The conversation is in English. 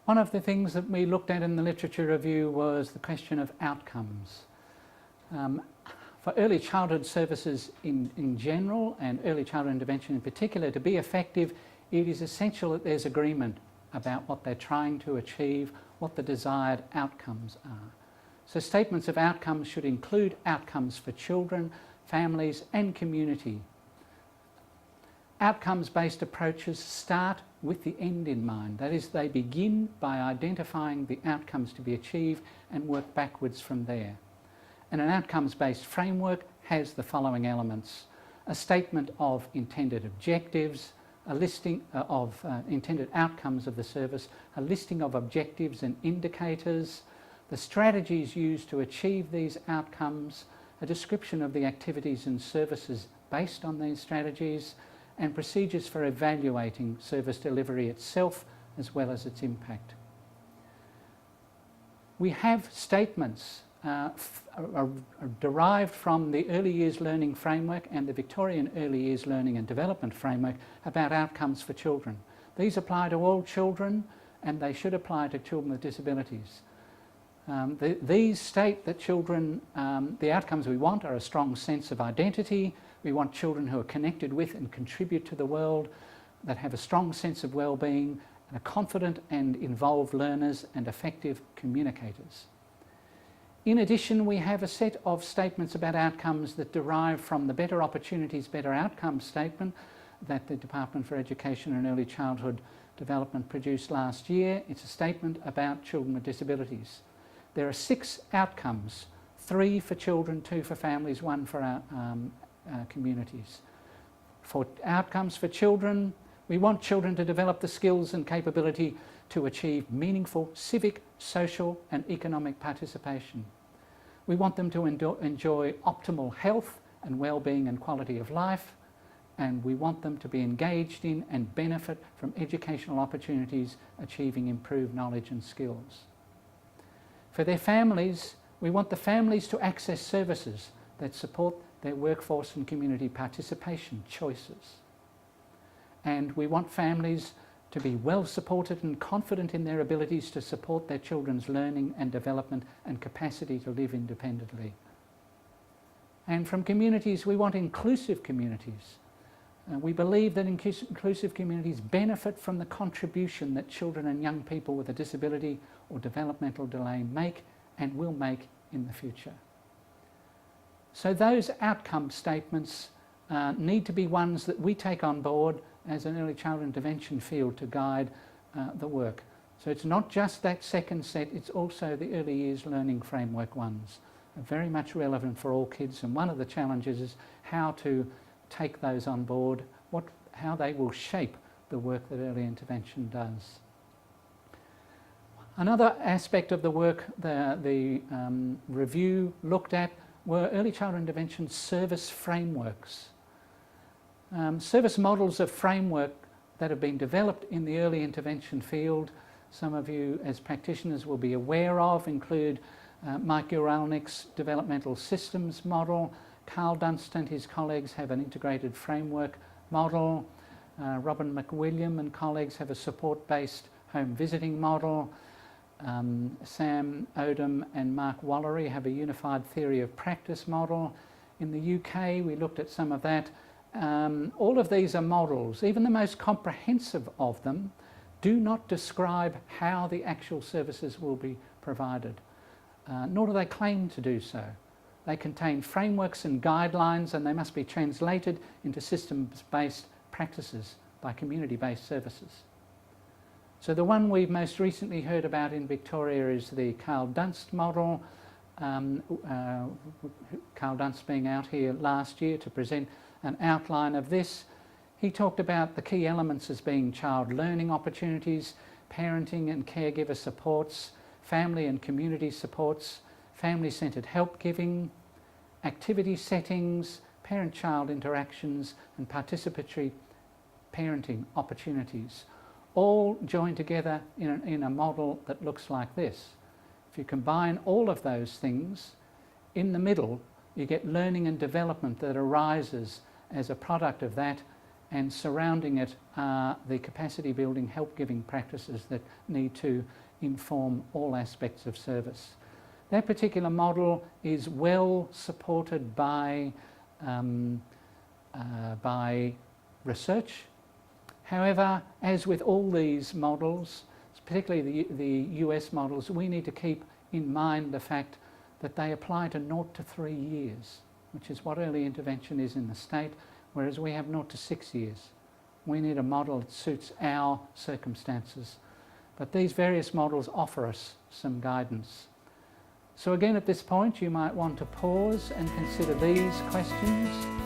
One of the things that we looked at in the literature review was the question of outcomes. For early childhood services in general and early childhood intervention in particular to be effective, it is essential that there's agreement about what they're trying to achieve, what the desired outcomes are. So statements of outcomes should include outcomes for children, families and community. Outcomes-based approaches start with the end in mind. That is, they begin by identifying the outcomes to be achieved and work backwards from there. And an outcomes-based framework has the following elements: a statement of intended objectives, a listing of intended outcomes of the service, a listing of objectives and indicators, the strategies used to achieve these outcomes, a description of the activities and services based on these strategies, and procedures for evaluating service delivery itself as well as its impact. We have statements derived from the Early Years Learning Framework and the Victorian Early Years Learning and Development Framework about outcomes for children. These apply to all children and they should apply to children with disabilities. These state that children, the outcomes we want are a strong sense of identity. We want children who are connected with and contribute to the world, that have a strong sense of well-being, and are confident and involved learners and effective communicators. In addition, we have a set of statements about outcomes that derive from the Better Opportunities, Better Outcomes statement that the Department for Education and Early Childhood Development produced last year. It's a statement about children with disabilities. There are 6 outcomes, 3 for children, 2 for families, 1 for our communities. For outcomes for children, we want children to develop the skills and capability to achieve meaningful civic, social and economic participation. We want them to enjoy optimal health and well-being and quality of life, and we want them to be engaged in and benefit from educational opportunities, achieving improved knowledge and skills. For their families, we want the families to access services that support their workforce and community participation choices. And we want families to be well supported and confident in their abilities to support their children's learning and development and capacity to live independently. And from communities, we want inclusive communities. We believe that inclusive communities benefit from the contribution that children and young people with a disability or developmental delay make and will make in the future. So those outcome statements need to be ones that we take on board as an early childhood intervention field to guide the work. So it's not just that second set, it's also the early years learning framework ones. Are very much relevant for all kids, and one of the challenges is how to take those on board, how they will shape the work that early intervention does. Another aspect of the work the review looked at were early childhood intervention service frameworks. Service models of framework that have been developed in the early intervention field, some of you as practitioners will be aware of, include Mike Uralnick's developmental systems model. Caldunst and his colleagues have an integrated framework model. Robin McWilliam and colleagues have a support-based home visiting model. Sam Odom and Mark Wallery have a unified theory of practice model. In the UK, we looked at some of that. All of these are models. Even the most comprehensive of them do not describe how the actual services will be provided, nor do they claim to do so. They contain frameworks and guidelines, and they must be translated into systems-based practices by community-based services. So the one we've most recently heard about in Victoria is the Caldunst Model. Caldunst being out here last year to present an outline of this. He talked about the key elements as being child learning opportunities, parenting and caregiver supports, family and community supports, family-centred help giving, activity settings, parent-child interactions and participatory parenting opportunities, all joined together in a model that looks like this. If you combine all of those things, in the middle you get learning and development that arises as a product of that, and surrounding it are the capacity building, help giving practices that need to inform all aspects of service. That particular model is well supported by research. However, as with all these models, particularly the US models, we need to keep in mind the fact that they apply to 0 to 3 years, which is what early intervention is in the state, whereas we have 0 to 6 years. We need a model that suits our circumstances. But these various models offer us some guidance. So again, at this point, you might want to pause and consider these questions.